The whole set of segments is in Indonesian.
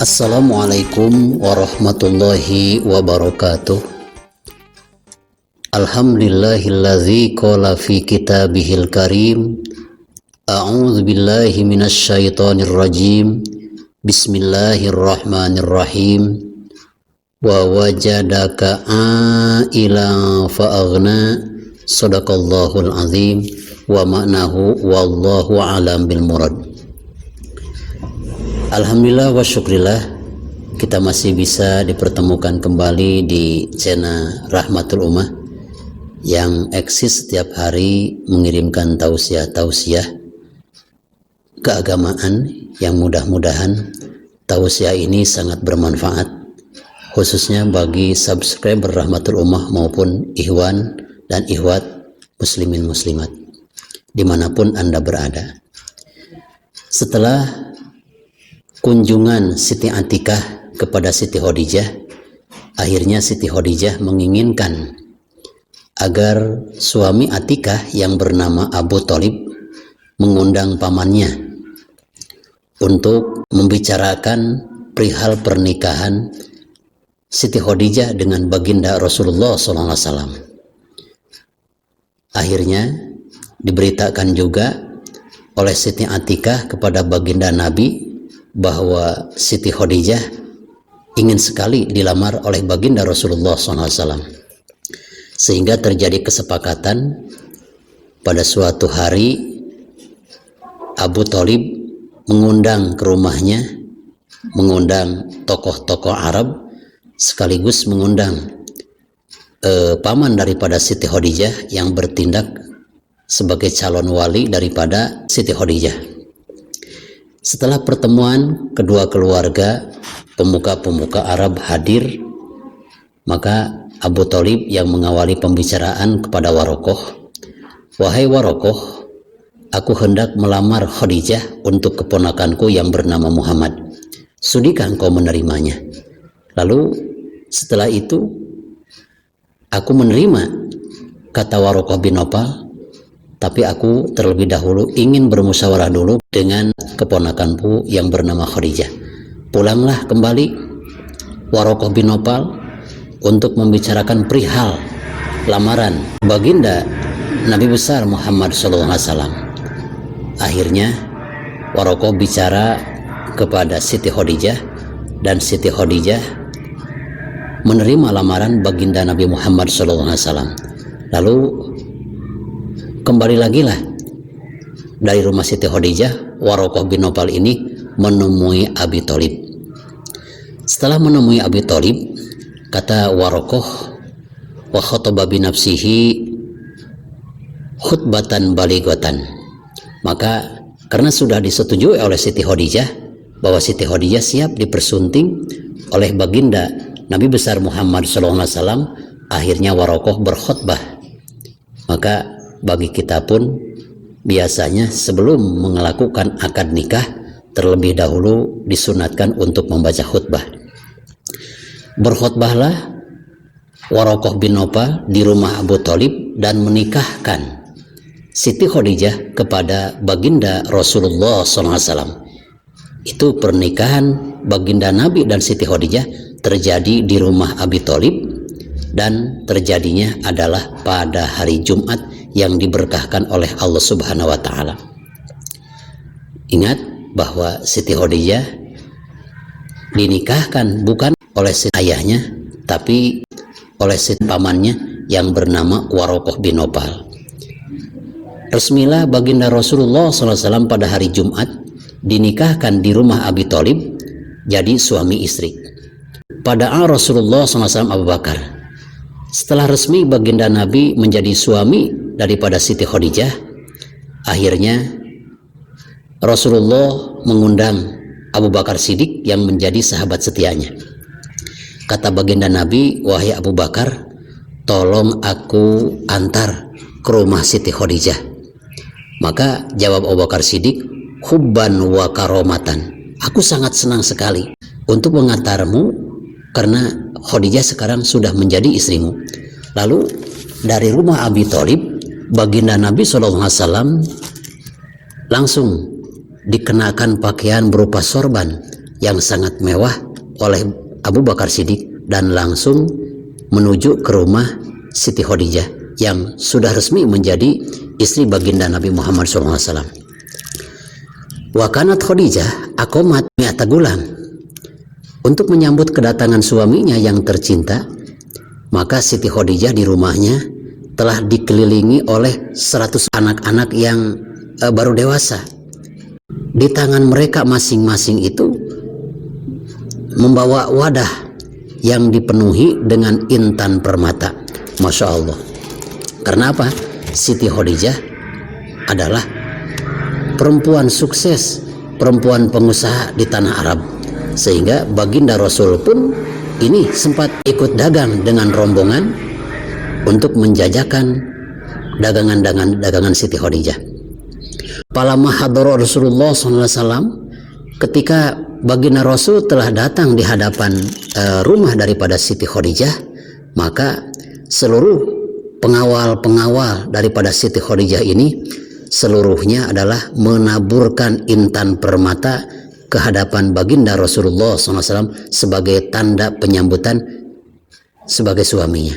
Assalamualaikum warahmatullahi wabarakatuh. Alhamdulillahilladzi qala fi kitabihil karim. A'udzu billahi minasyaitonir rajim. Bismillahirrahmanirrahim. Wa wajadaka a'ilan fa'aghna. Shadaqallahul azim. Wa ma'nahu wallahu a'lam bil murad. Alhamdulillah wa syukrillah, kita masih bisa dipertemukan kembali di channel Rahmatul Ummah yang eksis setiap hari mengirimkan tausiah keagamaan yang mudah-mudahan tausiah ini sangat bermanfaat khususnya bagi subscriber Rahmatul Ummah maupun ikhwan dan ikhwat muslimin muslimat dimanapun Anda berada. Setelah kunjungan Siti Atikah kepada Siti Khadijah, akhirnya Siti Khadijah menginginkan agar suami Atikah yang bernama Abu Thalib mengundang pamannya untuk membicarakan perihal pernikahan Siti Khadijah dengan baginda Rasulullah SAW. Akhirnya diberitakan juga oleh Siti Atikah kepada baginda Nabi bahwa Siti Khadijah ingin sekali dilamar oleh baginda Rasulullah SAW, sehingga terjadi kesepakatan pada suatu hari Abu Thalib mengundang ke rumahnya, mengundang tokoh-tokoh Arab sekaligus mengundang paman daripada Siti Khadijah yang bertindak sebagai calon wali daripada Siti Khadijah. Setelah pertemuan kedua keluarga, pemuka-pemuka Arab hadir, maka Abu Thalib yang mengawali pembicaraan kepada Warokoh, "Wahai Warokoh, aku hendak melamar Khadijah untuk keponakanku yang bernama Muhammad. Sudikah engkau menerimanya?" Lalu setelah itu, "Aku menerima," kata Warokoh bin Nawfal, "tapi aku terlebih dahulu ingin bermusyawarah dulu dengan keponakanku yang bernama Khadijah." Pulanglah kembali Warokoh bin Nawfal untuk membicarakan perihal lamaran baginda Nabi besar Muhammad SAW. Akhirnya Warokoh bicara kepada Siti Khadijah dan Siti Khadijah menerima lamaran baginda Nabi Muhammad SAW. Lalu kembali lagi lah dari rumah Siti Khadijah, Warokoh bin Nawfal ini menemui Abi Thalib. Setelah menemui Abi Thalib, kata Warokoh, "Wa khataba bi nafsihi khutbatan balighatan." Maka karena sudah disetujui oleh Siti Khadijah bahwa Siti Khadijah siap dipersunting oleh baginda Nabi besar Muhammad SAW, akhirnya Warokoh berkhutbah. Maka bagi kita pun biasanya sebelum melakukan akad nikah terlebih dahulu disunatkan untuk membaca khutbah. Berkhutbahlah Warokoh bin Nawfal di rumah Abu Thalib dan menikahkan Siti Khadijah kepada baginda Rasulullah SAW. Itu pernikahan baginda Nabi dan Siti Khadijah terjadi di rumah Abi Thalib dan terjadinya adalah pada hari Jumat yang diberkahkan oleh Allah Subhanahu wa Ta'ala. Ingat bahwa Siti Khadijah dinikahkan bukan oleh si ayahnya, tapi oleh si pamannya yang bernama Warokoh bin Nawfal. Resmilah baginda Rasulullah SAW pada hari Jumat dinikahkan di rumah Abi Thalib jadi suami istri. Pada Rasulullah SAW Abu Bakar. Setelah resmi baginda Nabi menjadi suami daripada Siti Khadijah, akhirnya Rasulullah mengundang Abu Bakar Siddiq yang menjadi sahabat setianya. Kata baginda Nabi, "Wahai Abu Bakar, tolong aku antar ke rumah Siti Khadijah." Maka jawab Abu Bakar Siddiq, "Hubban wa karomatan." Aku sangat senang sekali untuk mengantarmu karena Khadijah sekarang sudah menjadi istrimu. Lalu dari rumah Abi Thalib, baginda Nabi SAW langsung dikenakan pakaian berupa sorban yang sangat mewah oleh Abu Bakar Siddiq dan langsung menuju ke rumah Siti Khadijah yang sudah resmi menjadi istri baginda Nabi Muhammad SAW. Wa kanat Khadijah aqamat mi'ata gulam. Untuk menyambut kedatangan suaminya yang tercinta, maka Siti Khadijah di rumahnya telah dikelilingi oleh 100 anak-anak yang baru dewasa. Di tangan mereka masing-masing itu membawa wadah yang dipenuhi dengan intan permata. Masya Allah. Karena apa? Siti Khadijah adalah perempuan sukses, perempuan pengusaha di tanah Arab, sehingga baginda Rasul pun ini sempat ikut dagang dengan rombongan untuk menjajakan dagangan Siti Khadijah. Falamma hadara Rasulullah SAW, ketika baginda Rasul telah datang di hadapan rumah daripada Siti Khadijah, maka seluruh pengawal-pengawal daripada Siti Khadijah ini seluruhnya adalah menaburkan intan permata ke hadapan baginda Rasulullah SAW sebagai tanda penyambutan sebagai suaminya.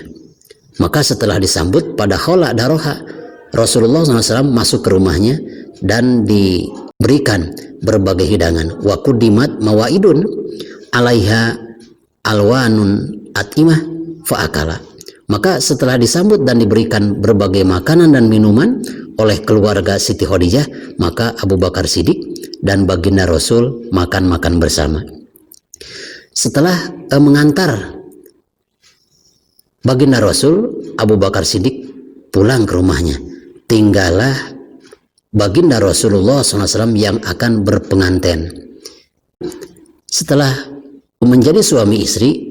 Maka setelah disambut pada khola daroha, Rasulullah SAW masuk ke rumahnya dan diberikan berbagai hidangan. Wa kudimat mawaidun alaiha alwanun atimah fa'akala. Maka setelah disambut dan diberikan berbagai makanan dan minuman oleh keluarga Siti Khadijah, maka Abu Bakar Siddiq dan baginda Rasul makan-makan bersama. Setelah mengantar baginda Rasul, Abu Bakar Siddiq pulang ke rumahnya. Tinggallah baginda Rasulullah SAW yang akan berpengantin. Setelah menjadi suami istri,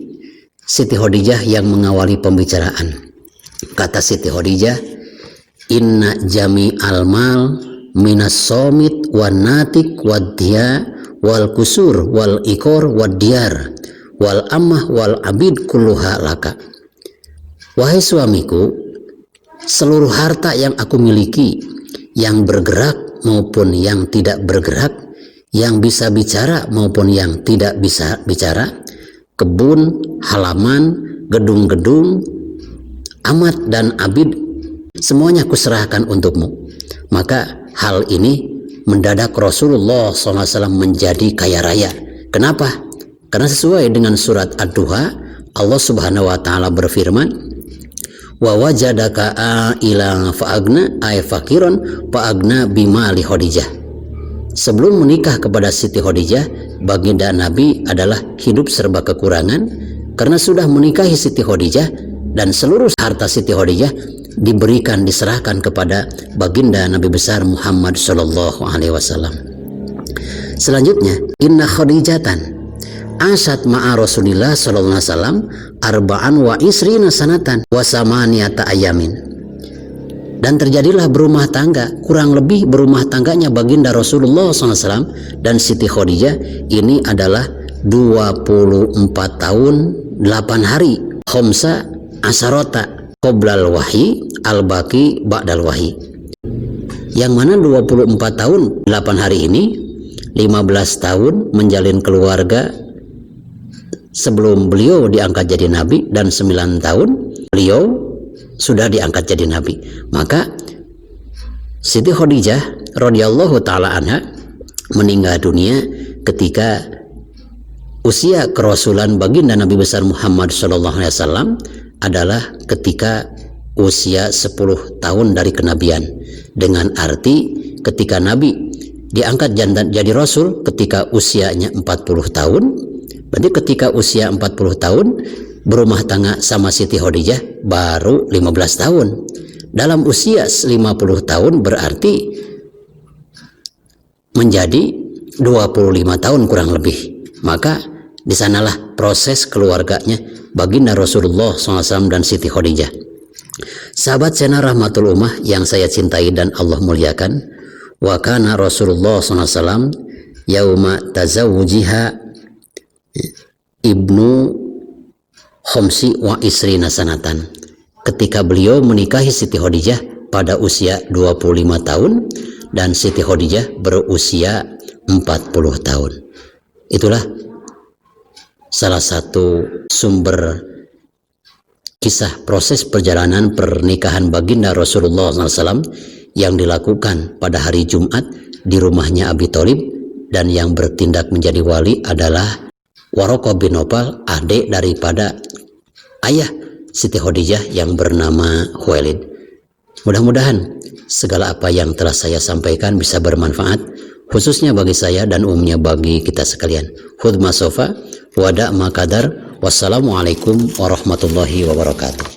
Siti Khadijah yang mengawali pembicaraan. Kata Siti Khadijah, inna jami al-mal minas somit wan natik wad diya wal kusur wal ikor wad diyar wal ammah wal abid kulluha laka. Wahai suamiku, seluruh harta yang aku miliki, yang bergerak maupun yang tidak bergerak, yang bisa bicara maupun yang tidak bisa bicara, kebun, halaman, gedung-gedung, amat dan abid, semuanya kuserahkan untukmu. Maka hal ini mendadak Rasulullah SAW menjadi kaya raya. Kenapa? Karena sesuai dengan surat Ad-Duha, Allah Subhanahu wa Ta'ala berfirman, wa wajadaka ailan fa'agna ay fakiran fa'agna bima li Khadijah. Sebelum menikah kepada Siti Khadijah, baginda Nabi adalah hidup serba kekurangan karena sudah menikahi Siti Khadijah, dan seluruh harta Siti Khadijah diberikan, diserahkan kepada baginda Nabi besar Muhammad Sallallahu Alaihi Wasallam. Selanjutnya, inna Khadijatan asad ma'a Rasulillah sallallahu alaihi wasallam arba'an wa isrina sanatan wa samaniyata ayamin. Dan terjadilah berumah tangga, kurang lebih berumah tangganya baginda Rasulullah SAW dan Siti Khadijah ini adalah 24 tahun 8 hari. Khomsa asarota qoblal wahyi al-baqi ba'dal wahyi. Yang mana 24 tahun 8 hari ini, 15 tahun menjalin keluarga sebelum beliau diangkat jadi nabi, dan 9 tahun beliau sudah diangkat jadi nabi. Maka Siti Khadijah radhiyallahu taala anha meninggal dunia ketika usia kerasulan baginda Nabi besar Muhammad sallallahu alaihi wasallam adalah ketika usia 10 tahun dari kenabian, dengan arti ketika Nabi diangkat jadi rasul ketika usianya 40 tahun. Berarti ketika usia 40 tahun berumah tangga sama Siti Khadijah baru 15 tahun. Dalam usia 50 tahun berarti menjadi 25 tahun kurang lebih. Maka di sanalah proses keluarganya baginda Rasulullah SAW dan Siti Khadijah. Sahabat channel Rahmatul Ummah yang saya cintai dan Allah muliakan, wa kana Rasulullah SAW yauma tazawujiha ibnu khomsi wa isrina sanatan. Ketika beliau menikahi Siti Khadijah pada usia 25 tahun dan Siti Khadijah berusia 40 tahun. Itulah salah satu sumber kisah proses perjalanan pernikahan baginda Rasulullah SAW yang dilakukan pada hari Jumat di rumahnya Abi Thalib, dan yang bertindak menjadi wali adalah Waraqah bin Nawfal, adik daripada ayah Siti Khadijah yang bernama Khuwailid. Mudah-mudahan segala apa yang telah saya sampaikan bisa bermanfaat, khususnya bagi saya dan umumnya bagi kita sekalian. Khudma sofa wada' ma qadar. Wassalamualaikum warahmatullahi wabarakatuh.